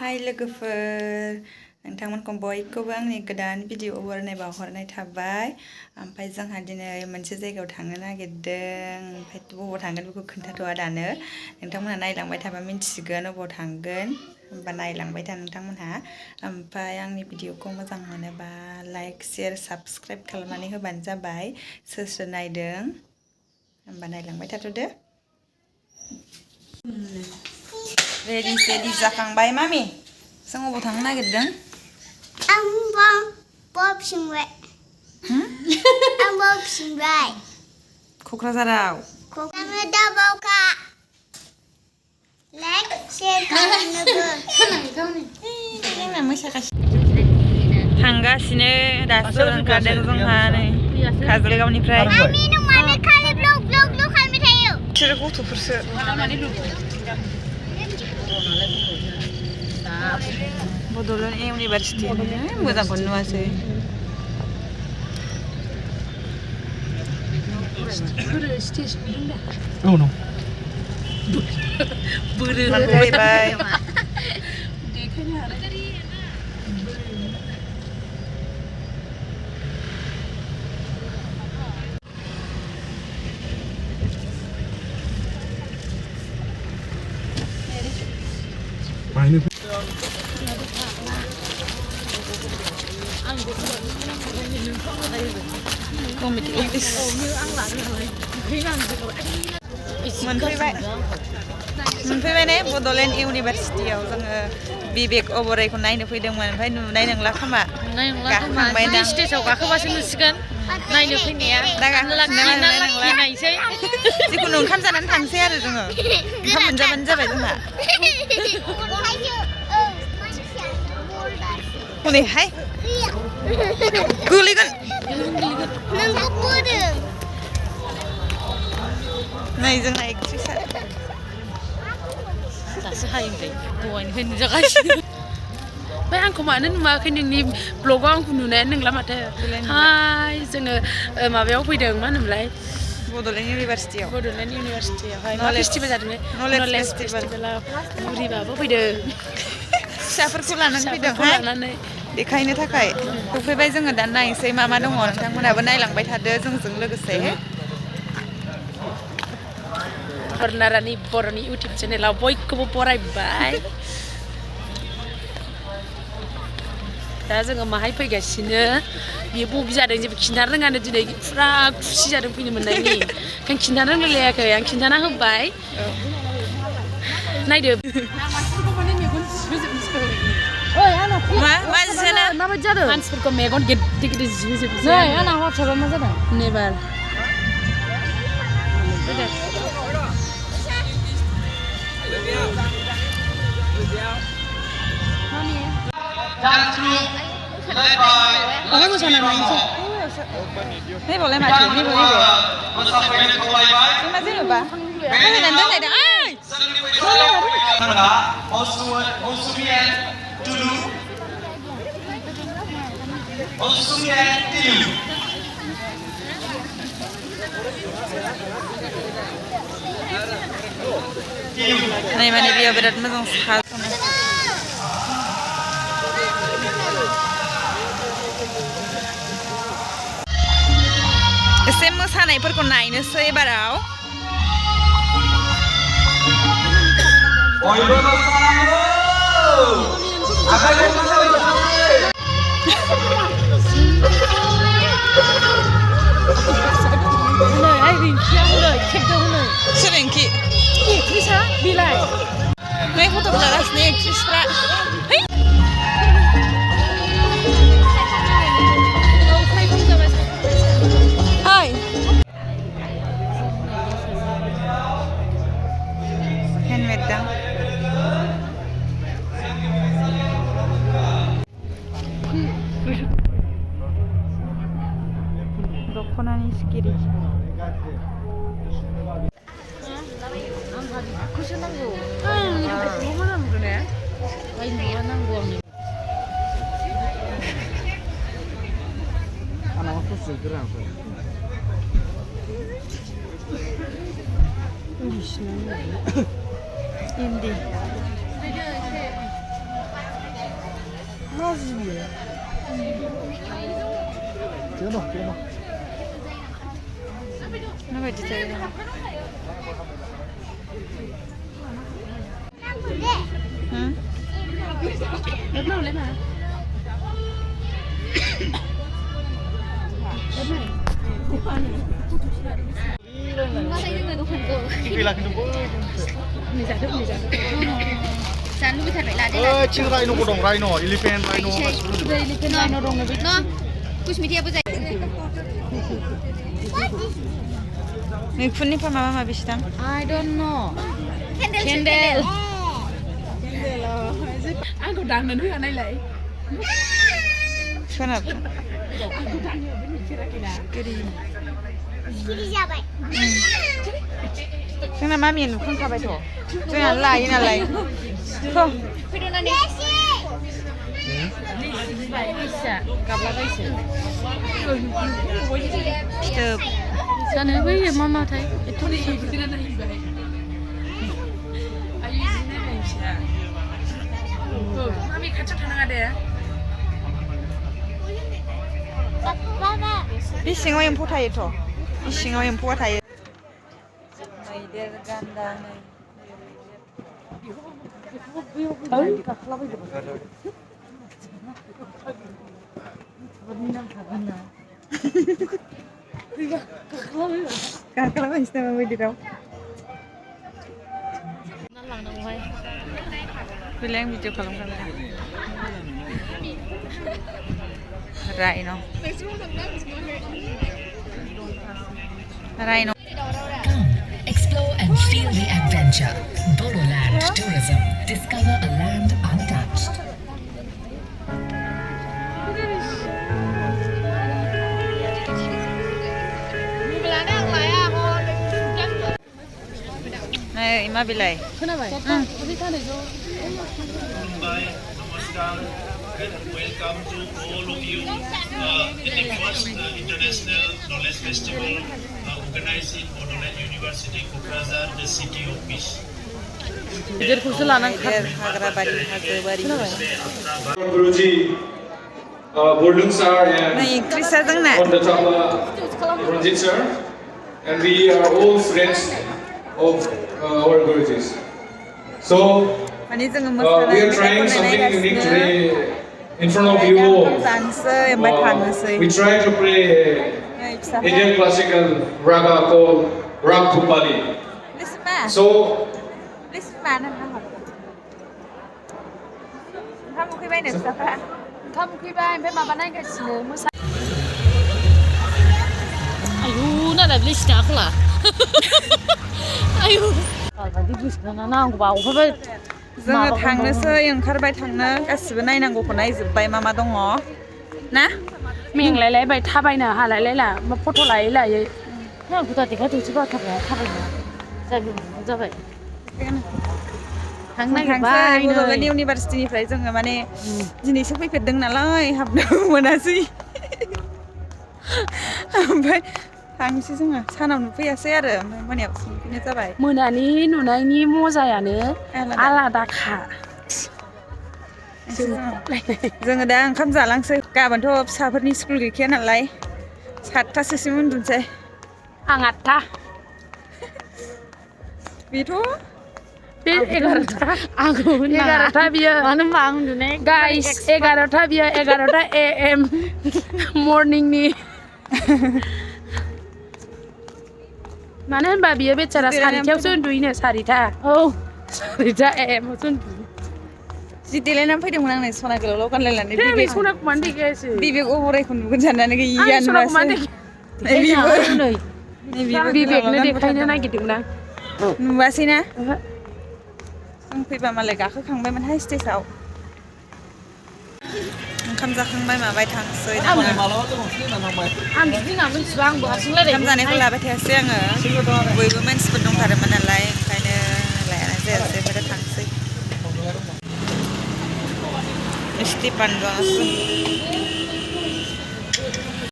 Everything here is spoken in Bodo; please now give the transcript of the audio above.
हाय लोगोफोर नोंथांमोनखौ बयखौबो आंनि गोदान भिडिअ हरनाय बावहरनाय थाबाय ओमफ्राय जोंहा दिनै मोनसे जायगायाव थांनो नागिरदों ओमफ्राय बबाव थांगोन बेखौ खोन्थाथ'आ दानो नोंथांमोनहा नायलांबाय थाबा मिन्थिगोन बबाव थांगोन होमबा नायलांबाय था नोंथांमोनहा ओमफ्राय आंनि भिडिअखौ मोजां मोनोबा लाइक शेयार साबस्क्राइब खालामनानै होबानो जाबाय सोर सोर नायदों होमबा नायलांबाय थाथ'दो रेडि जाखांबाय मामि जों अबाव थांनो नागिरदों फिनबाय क'क्राझाराव थांगासिनो दासो ओंखारदों जोंहा नै काजलगावनिफ्राय बिसोरो गथ'फोरसो Bodoland University मोजांखौनो नुवासै Oh no. Pwibai. मोनफैबाय ने Bodoland University आव जोङो बिबेक अबरायखौ नायनो फैदोंमोन ओमफ्राय नुनाय नंला खोमा गाखोखांबाय ना स्टेजआव गाखोबासो नुसिगोन नायनो फैनाया नायनोसै जिखुनु ओंखाम जानानै थांसै आरो जोङो ओंखाम मोनजाबानो जाबाय जोंहा हनैहाय गोलैगोन नै जोंना एक्ट्रिसआ दासो हायोमोन दहायनिफ्राय नुजागासिनो ओमफ्राय आंखौ मानो नुवाखै नोंनि ब्लगाव आंखौ नुनायानो नंला माथो हाय जोङो माबायाव फैदों मा होनोमोनलाय Bodoland Universityआव मा फेस्टिभेल जादों नलेज फेस्टिभेलाव बुरिबाबो फैदों फिसाफोरखौ लानानै फैदों देखायनो थाखाय सफैबाय जोङो दा नायनोसै मा मा दङ नोंथांमोनहाबो नायलांबाय थादो जोंजों लोगोसे नारानि बर'नि इउटिउब चेनेलाव बयखौबो बरायबाय दा जोङो माहाय फैगासिनो बियो बबे जादों जेबो खिन्थानो रोङानो दिनै फुरा खुसि जादों फैनो मोननायनि आं खिन्थानो रोंलायाखै आं खिन्थाना होबाय नायदो माबायदि जादों मानसिफोरखौ मेगन गिदिर गिदिर जिहोजोबसै नै आंना वाट्सएपआव मा जादों never Ini boleh maju, ini boleh. Ini masih lupa. Ini nanti ada. Nah, mana dia berat macam sekali. एसे मोसानायफोरखौ नायनोसै बाराव सोरेंखि एक्ट्रिसआ बिलाय नै फट' लागासिनो एक्ट्रिसफ्रा दख'नानि सिखिरि खौसो नांगौ बेखौल' मोजां मोनो ने बायनोबा नांगौ आंनो आंनाव खस्थ' गोरान Indi. 가지 비요. 찍어. 마바지 자요. 응? Nó lấy mà. Vì là cái đồng Mình giải thích. Saan lu bisa bela dia? chiếc rhino có đồng rhino, elephant rhino. Đây đi cái này nó rong nó biết. No. Kuch mit dir apa sei? Mikfunnifa mama bishtam. I don't know. Candle. Anh còn đang nữa này lại. Kenapa? Sini siapa? Kenapa mami lu kan kabar tu? Tu yang lain yang lain. Kau. Pidonan ni. Bisa. Kabla bisa. Stop. Sana với mama thấy. Itu đi cái này vậy. Ayu sini nih bisa. Mami kacau tangan ada ya. Baba. Di singo yang putai itu. Di singo yang putai. Maider ganda nih. Kakak apa istimewa di kau? Bila yang video kalau kamera. Rhino. Rhino. Come, explore and feel the adventure. Bodoland Tourism. Discover a land untouched. Này, ima bilai. Kenapa? Tapi kan itu. Namaskar and welcome to all of you in the first International Knowledge Festival organized in Bodoland University Kokrajhar, the city of peace. Jadi kursus lanan Hagrabari, Hagrabari. Guruji, Boldung sir and Nah, Krisa deng nak. on the top Ranjit sir, and we are all friends of our Gurujis. So Ani jangan we are trying something unique today in front of you all. We try to play Indian classical raga called Rag Bhupali. So Kamu Pwibai bên mà bạn anh cái gì mới sai. Ayu, nó là lịch sử là. Ayu. Kalau di bus nana nang gua, apa? Jangan थांनोसै ओंखारबाय थांनो गासिबो नायनांगौखौ नायजोबबाय मा मा दङ ना Mình lại bài tháp bài nào, hà lại là mà photo lại. Nó cũng ta thì cái thứ gì đó tháp bài nào. Sao như vậy? थांसै बड'लेण्ड इउनिभारसिटिनिफ्राय जोङो माने दिनैसो फैफेरदों नालाय हाबनो मोनासै ओमफ्राय थांसै जोङो सानाव नुफैयासै आरो ओमफ्राय मोनायावसो नुफैनाय जाबाय मोनानि नुनायनि मजायानो आलादाखा जोङो दा ओंखाम जालांसै गाबोनथ' फिसाफोरनि स्कुल गैखाया नालाय 7:00 उन्दुनोसै आं 8:00 बेथ' बे 11:00 आंखौ 11:00 बियो मानो मा उन्दुनाय गाइस 11:00 बियो 11:00 AM मर्निंनि मानो होनबा बियो बेचारा 4:00 उन्दुयोनो 4:00 औ 4:00 AM आवसो उन्दुयो जि देलायनानै फैदोंमोन आं नै सना गोलाव गानलायनानै बे सनाखौ मानो देखायासै बिबेक अबरायखौ नुगोन साननानै गैया नुवासै बिबेकनो देखायनो नागिरदोंमोन आं नुवासै ना जों फैबा मालाय गाखोखांबायमोनहाय स्टेजआव ओंखाम जाखांबाय माबाय थांसै आं बिदि होनना मिथिबा आंबो हारसिं रायलायो ओंखाम जानायखौ लाबाय थायासै आङो बयबो मानसिफोर दंथारोमोन नालाय ओंखायनो लायानो जायासै ओमफ्राय थांसै स्टिपान